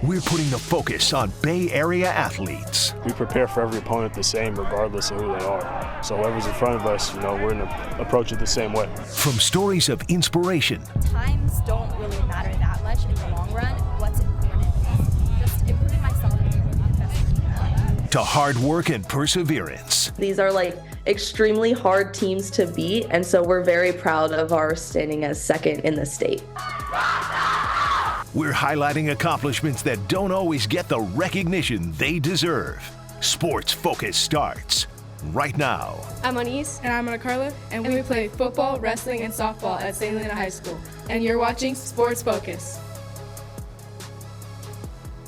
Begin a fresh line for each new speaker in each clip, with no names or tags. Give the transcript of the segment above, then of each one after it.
we're putting the focus on Bay Area athletes.
We prepare for every opponent the same regardless of who they are. So whoever's in front of us, we're going to approach it the same way.
From stories of inspiration.
Times don't really matter that much in the long run. What's important is just improving myself and becoming the best version of my life.
To hard work and perseverance.
These are extremely hard teams to beat, and so we're very proud of our standing as second in the state.
We're highlighting accomplishments that don't always get the recognition they deserve. Sports Focus starts right now.
I'm Anise. And I'm Ana Carla. And we play football, wrestling, and softball at St. Helena High School. And you're watching Sports Focus.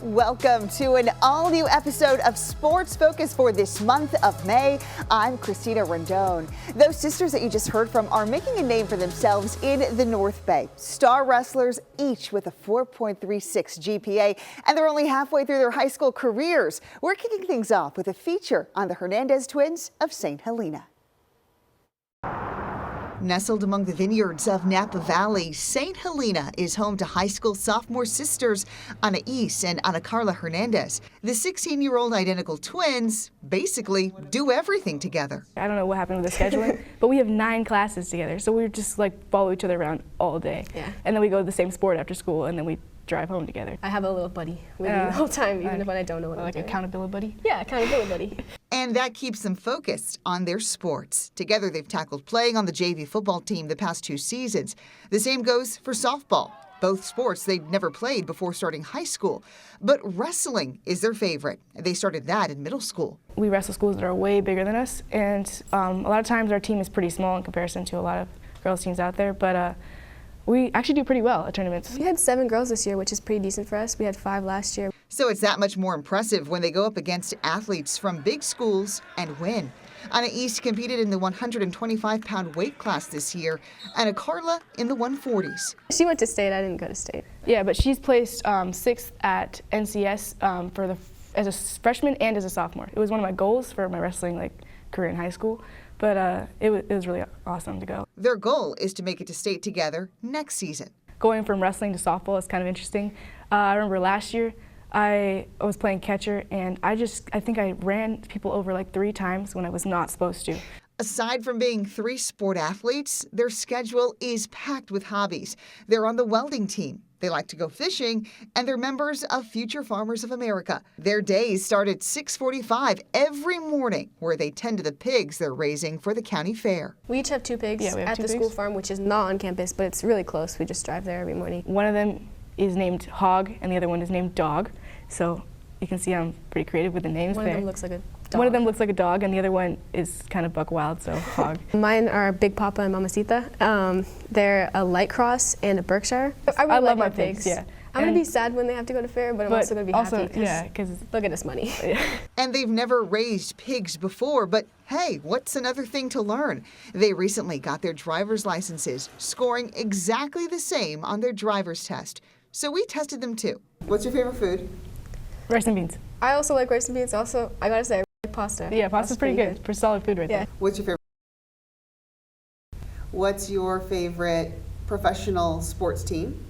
Welcome to an all-new episode of Sports Focus for this month of May. I'm Christina Rendon. Those sisters that you just heard from are making a name for themselves in the North Bay. Star wrestlers, each with a 4.36 GPA, and they're only halfway through their high school careers. We're kicking things off with a feature on the Hernandez twins of St. Helena. Nestled among the vineyards of Napa Valley, St. Helena is home to high school sophomore sisters Anais and Ana Carla Hernandez. The 16-year-old identical twins basically do everything together.
I don't know what happened with the scheduling, but we have 9 classes together, so we just follow each other around all day.
Yeah.
And then we go to the same sport after school, and then we drive home together.
I have a little buddy with me the whole time, even when I don't know what I'm doing.
Accountability buddy?
Yeah, accountability buddy.
And that keeps them focused on their sports. Together, they've tackled playing on the JV football team the past 2 seasons. The same goes for softball, both sports they'd never played before starting high school. But wrestling is their favorite. They started that in middle school.
We wrestle schools that are way bigger than us, and a lot of times our team is pretty small in comparison to a lot of girls' teams out there, but we actually do pretty well at tournaments.
We had 7 girls this year, which is pretty decent for us. We had 5 last year.
So it's that much more impressive when they go up against athletes from big schools and win. Anais competed in the 125-pound weight class this year, and Carla in the 140s.
She went to state. I didn't go to state.
Yeah, but she's placed 6th at NCS as a freshman and as a sophomore. It was one of my goals for my wrestling career in high school. But it was really awesome to go.
Their goal is to make it to state together next season.
Going from wrestling to softball is kind of interesting. I remember last year I was playing catcher, and I think I ran people over 3 times when I was not supposed to.
Aside from being 3 sport athletes, their schedule is packed with hobbies. They're on the welding team. They like to go fishing, and they're members of Future Farmers of America. Their days start at 6:45 every morning, where they tend to the pigs they're raising for the county fair.
We each have 2 pigs at the school farm, which is not on campus, but it's really close. We just drive there every morning.
One of them is named Hog, and the other one is named Dog. So you can see I'm pretty creative with the names there.
One of them looks like a dog.
One of them looks like a dog, and the other one is kind of buck wild, so Hog.
Mine are Big Papa and Mamacita. They're a Light Cross and a Berkshire. I really
love
like
my pigs. Yeah.
I'm going to be sad when they have to go to fair, but I'm also going to be happy because they'll get us money.
Yeah.
And they've never raised pigs before, but hey, what's another thing to learn? They recently got their driver's licenses, scoring exactly the same on their driver's test. So we tested them too. What's your favorite food?
Rice and beans.
I also like rice and beans. Also, I gotta say, I like pasta.
Yeah, pasta's pretty good. Pretty solid food right there.
What's your favorite? What's your favorite professional sports team?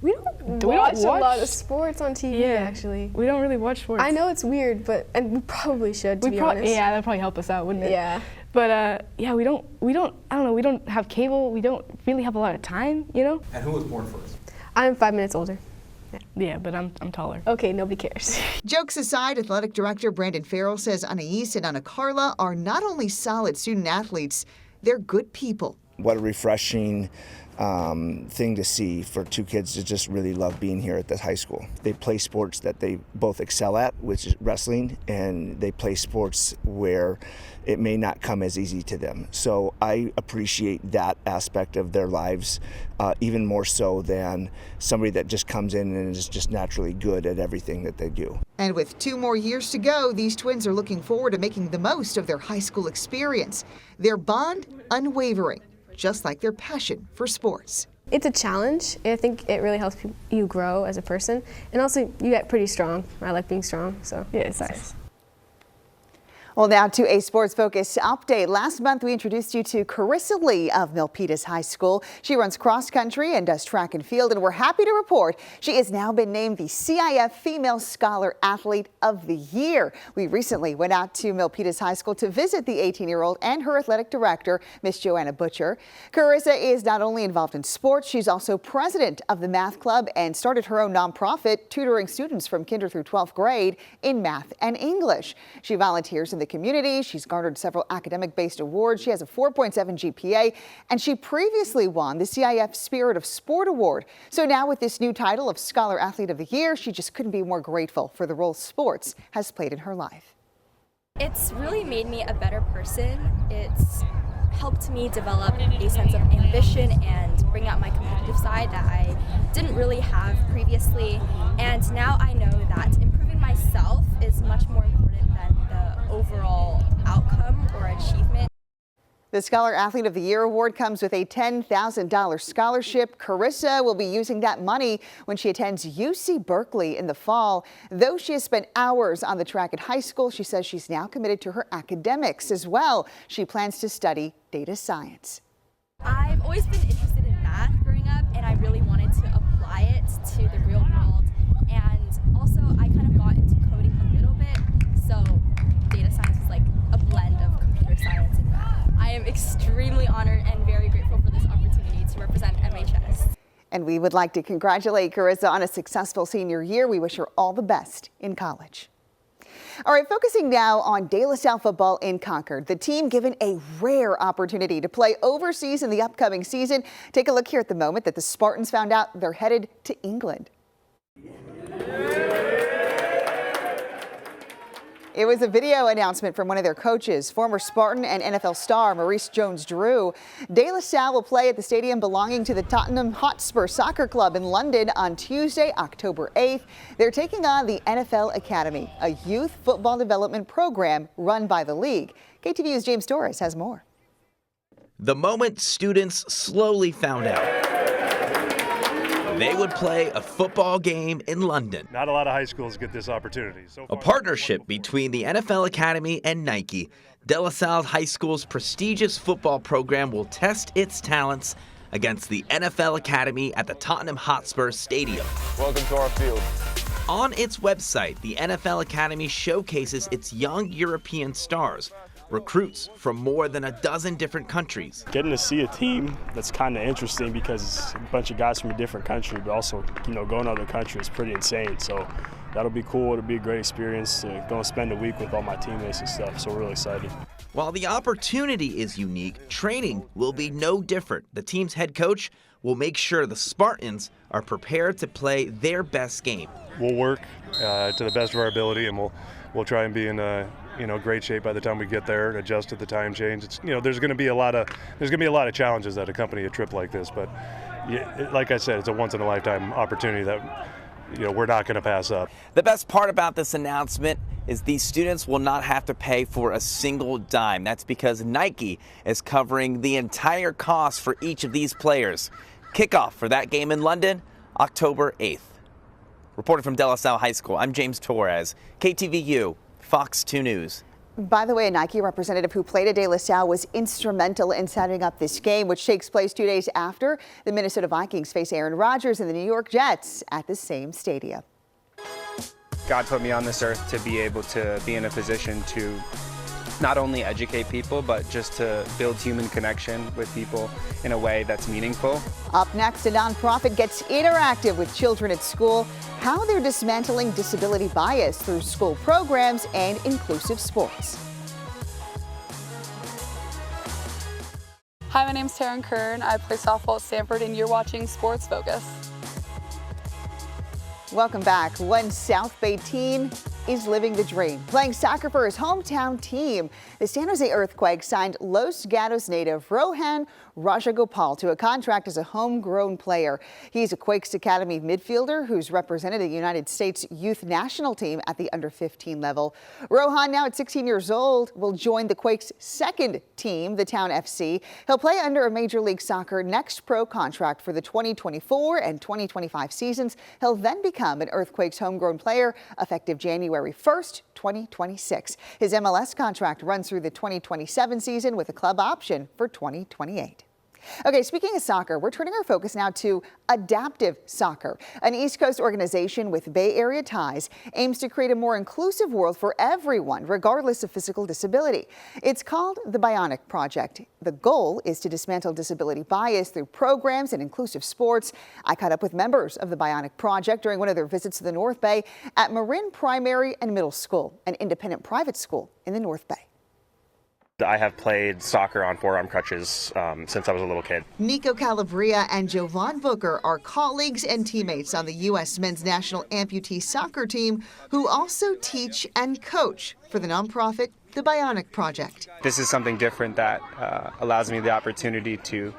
We don't watch a lot of sports on TV, actually.
We don't really watch sports.
I know it's weird, and we probably should, to be honest.
Yeah, that'd probably help us out, wouldn't it?
Yeah.
But we don't, I don't know, we don't have cable, we don't really have a lot of time,
And who was born first?
I'm 5 minutes older.
Yeah, but I'm taller.
Okay, nobody cares.
Jokes aside, athletic director Brandon Farrell says Anais and Ana Carla are not only solid student athletes, they're good people.
What a refreshing thing to see for 2 kids to just really love being here at the high school. They play sports that they both excel at, which is wrestling, and they play sports where it may not come as easy to them. So I appreciate that aspect of their lives even more so than somebody that just comes in and is just naturally good at everything that they do.
And with 2 more years to go, these twins are looking forward to making the most of their high school experience. Their bond unwavering, just like their passion for sports.
It's a challenge. I think it really helps you grow as a person, and also you get pretty strong. I like being strong, so
yeah, it's nice.
Well, now to a sports focus update. Last month, we introduced you to Carissa Lee of Milpitas High School. She runs cross country and does track and field, and we're happy to report she has now been named the CIF Female Scholar Athlete of the Year. We recently went out to Milpitas High School to visit the 18-year-old and her athletic director, Miss Joanna Butcher. Carissa is not only involved in sports, she's also president of the math club and started her own nonprofit, tutoring students from kinder through 12th grade in math and English. She volunteers in the community. She's garnered several academic-based awards. She has a 4.7 GPA, and she previously won the CIF Spirit of Sport Award. So now with this new title of Scholar Athlete of the Year, she just couldn't be more grateful for the role sports has played in her life.
It's really made me a better person. It's helped me develop a sense of ambition and bring out my competitive side that I didn't really have previously. And now I know that improving myself is much more important than the overall outcome or achievement.
The Scholar Athlete of the Year award comes with a $10,000 scholarship. Carissa will be using that money when she attends UC Berkeley in the fall. Though she has spent hours on the track at high school, she says she's now committed to her academics as well. She plans to study data science.
I've always been interested in math growing up, and I really wanted to apply it to the real world. And also, I kind of got into coding a little bit, so data science is like a blend of computer science and math. I am extremely honored and very grateful for this opportunity to represent MHS.
And we would like to congratulate Carissa on a successful senior year. We wish her all the best in college. All right, focusing now on De La Salle football in Concord. The team given a rare opportunity to play overseas in the upcoming season. Take a look here at the moment that the Spartans found out they're headed to England. It was a video announcement from one of their coaches, former Spartan and NFL star Maurice Jones-Drew. De La Salle will play at the stadium belonging to the Tottenham Hotspur Soccer Club in London on Tuesday, October 8th. They're taking on the NFL Academy, a youth football development program run by the league. KTVU's James Torres has more.
The moment students slowly found out they would play a football game in London.
Not a lot of high schools get this opportunity.
A partnership between the NFL Academy and Nike. De La Salle High School's prestigious football program will test its talents against the NFL Academy at the Tottenham Hotspur Stadium.
Welcome to our field.
On its website, the NFL Academy showcases its young European stars, recruits from more than a dozen different countries.
Getting to see a team that's kind of interesting because it's a bunch of guys from a different country, but also, going to other countries is pretty insane. So that'll be cool. It'll be a great experience to go and spend a week with all my teammates and stuff. So we're really excited.
While the opportunity is unique, training will be no different. The team's head coach will make sure the Spartans are prepared to play their best game.
We'll work to the best of our ability, and we'll try and be in great shape by the time we get there and adjust to the time change. It's there's going to be a lot of challenges that accompany a trip like this, but like I said, it's a once in a lifetime opportunity that we're not going to pass up.
The best part about this announcement is these students will not have to pay for a single dime. That's because Nike is covering the entire cost for each of these players. Kickoff for that game in London, October 8th. Reporting from De La Salle High School, I'm James Torres, KTVU, Fox 2 News.
By the way, a Nike representative who played at De La Salle was instrumental in setting up this game, which takes place 2 days after the Minnesota Vikings face Aaron Rodgers and the New York Jets at the same stadium.
God put me on this earth to be able to be in a position to not only educate people, but just to build human connection with people in a way that's meaningful.
Up next, a nonprofit gets interactive with children at school, how they're dismantling disability bias through school programs and inclusive sports.
Hi, my name's Taryn Kern. I play softball at Stanford, and you're watching Sports Focus.
Welcome back. One South Bay teen is living the dream, playing soccer for his hometown team. The San Jose Earthquakes signed Los Gatos native Rohan Rajagopal to a contract as a homegrown player. He's a Quakes Academy midfielder who's represented the United States youth national team at the under-15 level. Rohan, now at 16 years old, will join the Quakes' second team, the Town FC. He'll play under a Major League Soccer next pro contract for the 2024 and 2025 seasons. He'll then become an Earthquakes homegrown player effective January January 1st, 2026. His MLS contract runs through the 2027 season with a club option for 2028. Okay, speaking of soccer, we're turning our focus now to adaptive soccer. An East Coast organization with Bay Area ties aims to create a more inclusive world for everyone, regardless of physical disability. It's called the Bionic Project. The goal is to dismantle disability bias through programs and inclusive sports. I caught up with members of the Bionic Project during one of their visits to the North Bay at Marin Primary and Middle School, an independent private school in the North Bay.
I have played soccer on forearm crutches since I was a little kid.
Nico Calabria and Jovan Booker are colleagues and teammates on the U.S. men's national amputee soccer team who also teach and coach for the nonprofit The Bionic Project.
This is something different that allows me the opportunity to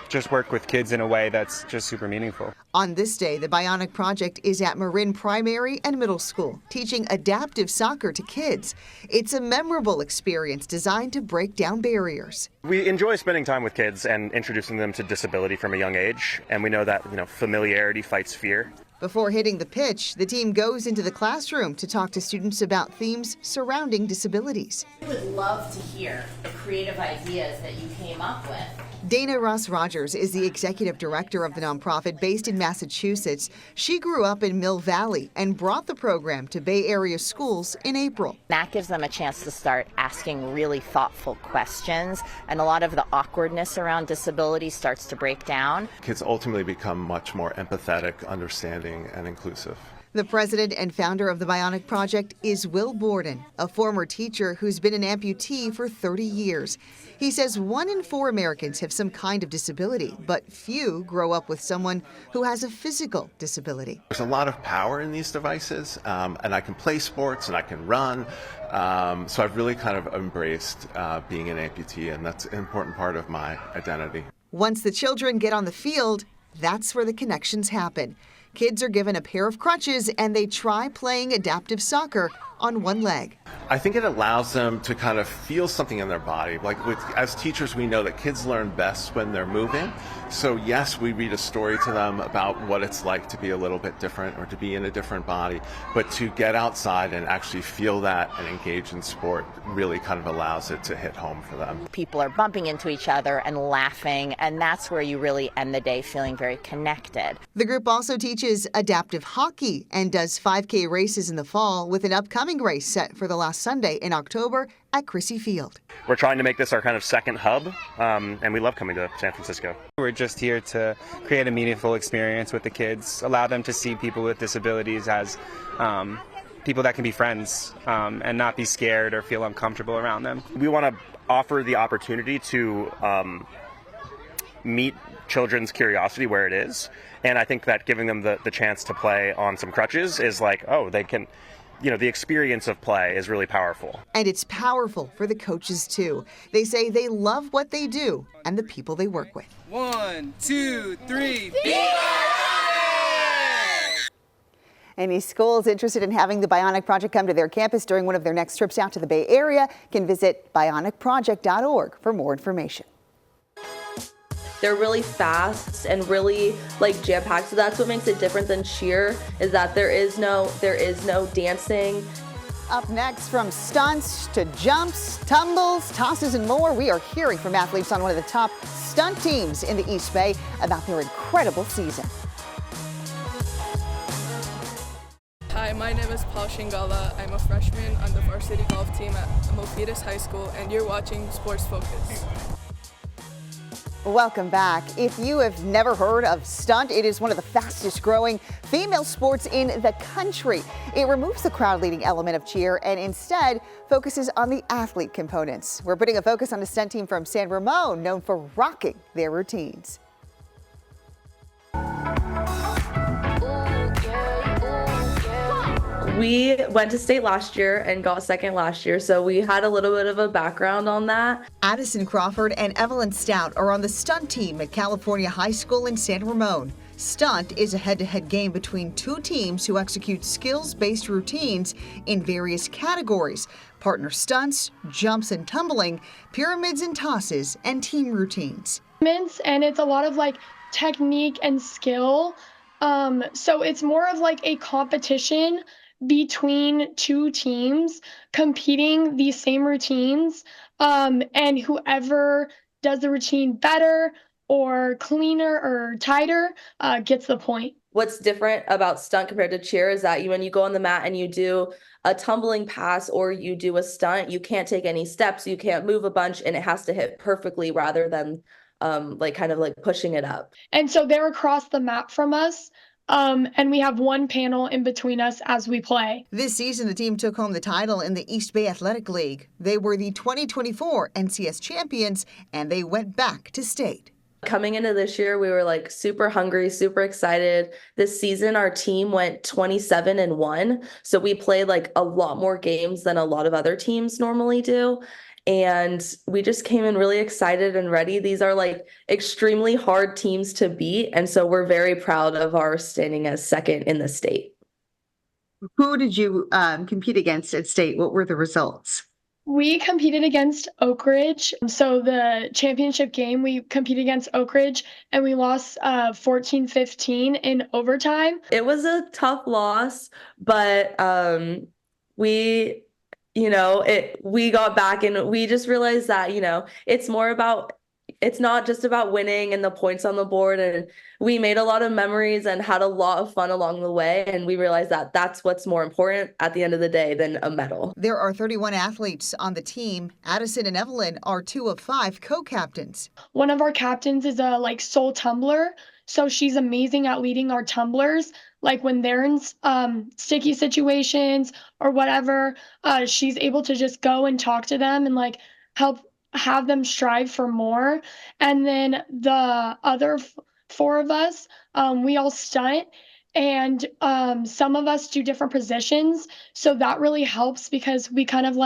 just work with kids in a way that's just super meaningful.
On this day, the Bionic Project is at Marin Primary and Middle School, teaching adaptive soccer to kids. It's a memorable experience designed to break down barriers.
We enjoy spending time with kids and introducing them to disability from a young age, and we know that familiarity fights fear.
Before hitting the pitch, the team goes into the classroom to talk to students about themes surrounding disabilities.
We would love to hear the creative ideas that you came up with.
Dana Ross Rogers is the executive director of the nonprofit based in Massachusetts. She grew up in Mill Valley and brought the program to Bay Area schools in April.
That gives them a chance to start asking really thoughtful questions, and a lot of the awkwardness around disability starts to break down.
Kids ultimately become much more empathetic, understanding, and inclusive.
The president and founder of the Bionic Project is Will Borden, a former teacher who's been an amputee for 30 years. He says 1 in 4 Americans have some kind of disability, but few grow up with someone who has a physical disability.
There's a lot of power in these devices, and I can play sports and I can run. So I've really kind of embraced being an amputee, and that's an important part of my identity.
Once the children get on the field, that's where the connections happen. Kids are given a pair of crutches and they try playing adaptive soccer on one leg.
I think it allows them to kind of feel something in their body. Like as teachers, we know that kids learn best when they're moving. So yes, we read a story to them about what it's like to be a little bit different or to be in a different body, but to get outside and actually feel that and engage in sport really kind of allows it to hit home for them.
People are bumping into each other and laughing, and that's where you really end the day feeling very connected.
The group also teaches adaptive hockey and does 5K races in the fall, with an upcoming race set for the last Sunday in October at Crissy Field.
We're trying to make this our kind of second hub, and we love coming to San Francisco.
We're just here to create a meaningful experience with the kids, allow them to see people with disabilities as people that can be friends and not be scared or feel uncomfortable around them.
We want to offer the opportunity to meet children's curiosity where it is, and I think that giving them the chance to play on some crutches is like, oh, they can, the experience of play is really powerful.
And it's powerful for the coaches too. They say they love what they do and the people they work with.
1, 2, 3.
Any schools interested in having the Bionic Project come to their campus during one of their next trips out to the Bay Area can visit bionicproject.org for more information.
They're really fast and really jam-packed, so that's what makes it different than cheer, is that there is no dancing.
Up next, from stunts to jumps, tumbles, tosses, and more, we are hearing from athletes on one of the top stunt teams in the East Bay about their incredible season.
Hi, my name is Paul Shingala. I'm a freshman on the varsity golf team at Milpitas High School, and you're watching Sports Focus.
Welcome back. If you have never heard of STUNT, it is one of the fastest growing female sports in the country. It removes the crowd-leading element of cheer and instead focuses on the athlete components. We're putting a focus on a stunt team from San Ramon known for rocking their routines.
We went to state last year and got second last year, so we had a little bit of a background on that.
Addison Crawford and Evelyn Stout are on the stunt team at California High School in San Ramon. Stunt is a head-to-head game between two teams who execute skills-based routines in various categories: partner stunts, jumps and tumbling, pyramids and tosses, and team routines.
And it's a lot of technique and skill. So it's more of a competition between two teams competing these same routines, and whoever does the routine better or cleaner or tighter gets the point.
What's different about stunt compared to cheer is that when you go on the mat and you do a tumbling pass or you do a stunt, you can't take any steps, you can't move a bunch, and it has to hit perfectly rather than kind of like pushing it up.
And so they're across the map from us. And we have one panel in between us as we play.
This season, the team took home the title in the East Bay Athletic League. They were the 2024 NCS champions, and they went back to state.
Coming into this year, we were like super hungry, super excited. This season, our team went 27-1. So we played like a lot more games than a lot of other teams normally do. And we just came in really excited and ready. These are like extremely hard teams to beat. And so we're very proud of our standing as second in the state.
Who did you compete against at state? What were the results?
We competed against Oak Ridge. So the championship game, we competed against Oak Ridge and we lost 14-15 in overtime.
It was a tough loss, but we got back and we just realized that, it's not just about winning and the points on the board. And we made a lot of memories and had a lot of fun along the way. And we realized that that's what's more important at the end of the day than a medal.
There are 31 athletes on the team. Addison and Evelyn are 2 of 5 co-captains.
One of our captains is a sole tumbler. So she's amazing at leading our tumblers. Like when they're in sticky situations or whatever, she's able to just go and talk to them and help have them strive for more. And then the other 4 of us, we all stunt, and some of us do different positions. So that really helps because we kind of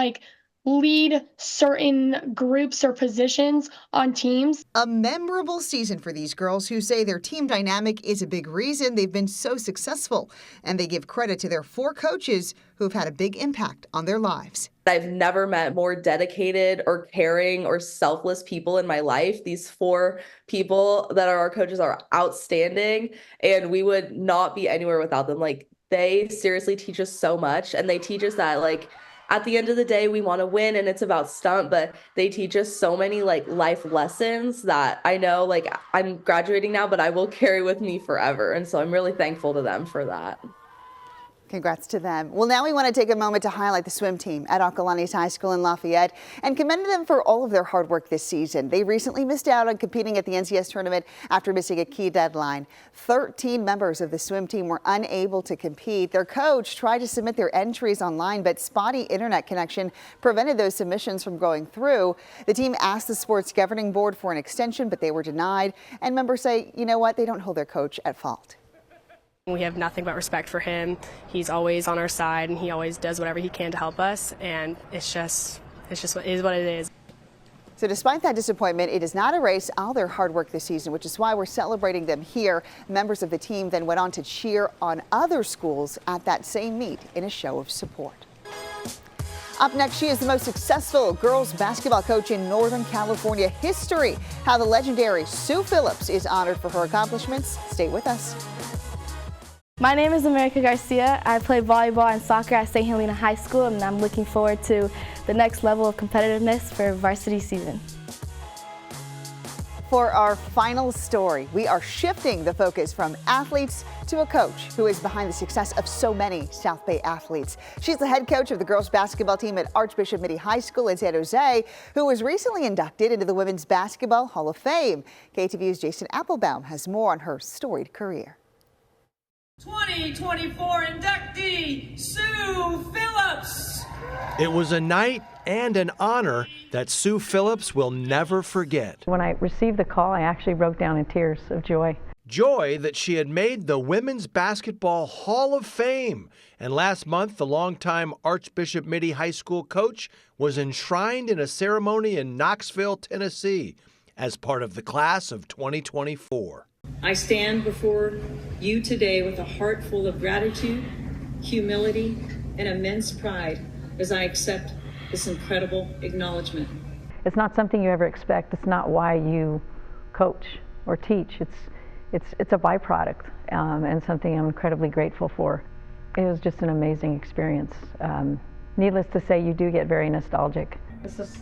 lead certain groups or positions on teams.
A memorable season for these girls who say their team dynamic is a big reason they've been so successful. And they give credit to their 4 coaches who've had a big impact on their lives.
I've never met more dedicated or caring or selfless people in my life. These 4 people that are our coaches are outstanding, and we would not be anywhere without them. They seriously teach us so much, and they teach us that at the end of the day, we want to win and it's about stunt, but they teach us so many life lessons that I know I'm graduating now, but I will carry with me forever. And so I'm really thankful to them for that.
Congrats to them. Well, now we want to take a moment to highlight the swim team at Acalanes High School in Lafayette and commend them for all of their hard work this season. They recently missed out on competing at the NCS tournament after missing a key deadline. 13 members of the swim team were unable to compete. Their coach tried to submit their entries online, but spotty internet connection prevented those submissions from going through. The team asked the sports governing board for an extension, but they were denied. And members say, you know what, they don't hold their coach at fault.
We have nothing but respect for him. He's always on our side and he always does whatever he can to help us, and it's just what it is.
So despite that disappointment, it does not erase all their hard work this season, which is why we're celebrating them here. Members of the team then went on to cheer on other schools at that same meet in a show of support. Up next, she is the most successful girls basketball coach in Northern California history. How the legendary Sue Phillips is honored for her accomplishments. Stay with us.
My name is America Garcia. I play volleyball and soccer at St. Helena High School, and I'm looking forward to the next level of competitiveness for varsity season.
For our final story, we are shifting the focus from athletes to a coach who is behind the success of so many South Bay athletes. She's the head coach of the girls basketball team at Archbishop Mitty High School in San Jose, who was recently inducted into the Women's Basketball Hall of Fame. KTVU's Jason Applebaum has more on her storied career.
2024 inductee, Sue Phillips.
It was a night and an honor that Sue Phillips will never forget.
When I received the call, I actually broke down in tears of joy.
Joy that she had made the Women's Basketball Hall of Fame. And last month, the longtime Archbishop Mitty High School coach was enshrined in a ceremony in Knoxville, Tennessee, as part of the class of 2024.
I stand before you today with a heart full of gratitude, humility, and immense pride as I accept this incredible acknowledgement.
It's not something you ever expect. It's not why you coach or teach. It's a byproduct and something I'm incredibly grateful for. It was just an amazing experience. Needless to say, you do get very nostalgic.
This is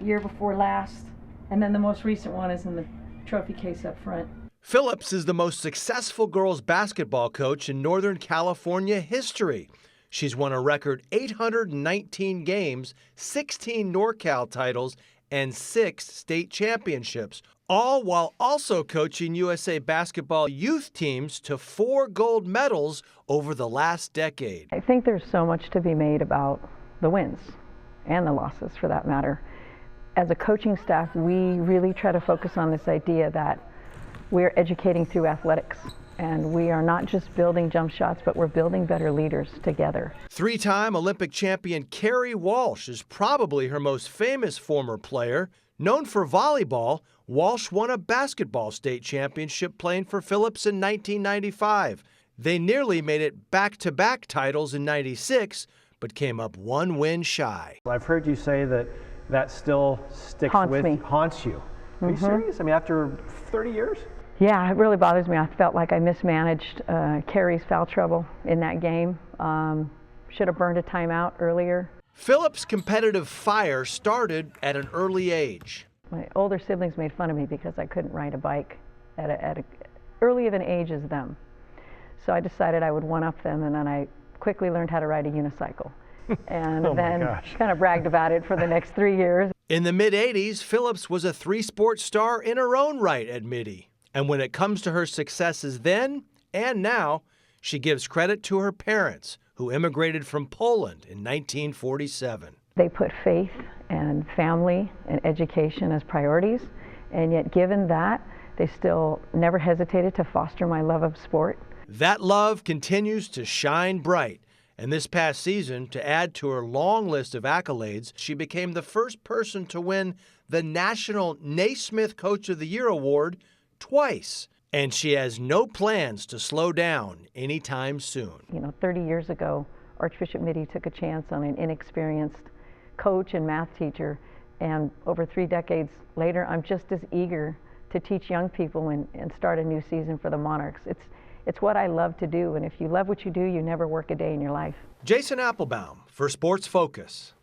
year before last, and then the most recent one is in the trophy case up front.
Phillips is the most successful girls basketball coach in Northern California history. She's won a record 819 games, 16 NorCal titles, and 6 state championships, all while also coaching USA basketball youth teams to 4 gold medals over the last decade.
I think there's so much to be made about the wins and the losses, for that matter. As a coaching staff, we really try to focus on this idea that we're educating through athletics, and we are not just building jump shots, but we're building better leaders together.
3-time Olympic champion Carrie Walsh is probably her most famous former player. Known for volleyball, Walsh won a basketball state championship playing for Phillips in 1995. They nearly made it back-to-back titles in '96, but came up 1 win shy.
I've heard you say that still sticks haunts you. Are you serious? I mean, after 30 years?
Yeah, it really bothers me. I felt like I mismanaged Carrie's foul trouble in that game. Should have burned a timeout earlier.
Phillips' competitive fire started at an early age.
My older siblings made fun of me because I couldn't ride a bike at a early of an age as them. So I decided I would one-up them, and then I quickly learned how to ride a unicycle. And then kind of bragged about it for the next 3 years.
In the mid-'80s, Phillips was a 3-sport star in her own right at Midi. And when it comes to her successes then and now, she gives credit to her parents, who immigrated from Poland in 1947.
They put faith and family and education as priorities, and yet given that, they still never hesitated to foster my love of sport.
That love continues to shine bright. And this past season, to add to her long list of accolades, she became the first person to win the National Naismith Coach of the Year award twice. And she has no plans to slow down anytime soon.
30 years ago, Archbishop Mitty took a chance on an inexperienced coach and math teacher. And over 3 decades later, I'm just as eager to teach young people and start a new season for the Monarchs. It's what I love to do, and if you love what you do, you never work a day in your life.
Jason Applebaum for Sports Focus.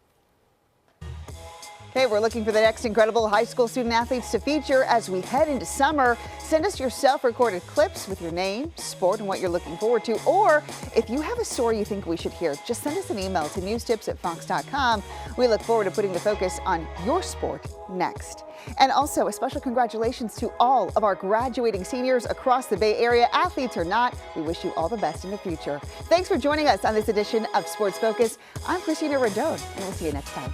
Okay, we're looking for the next incredible high school student athletes to feature as we head into summer. Send us your self-recorded clips with your name, sport, and what you're looking forward to. Or if you have a story you think we should hear, just send us an email to newstips@fox.com. We look forward to putting the focus on your sport next. And also a special congratulations to all of our graduating seniors across the Bay Area. Athletes or not, we wish you all the best in the future. Thanks for joining us on this edition of Sports Focus. I'm Christina Rendon, and we'll see you next time.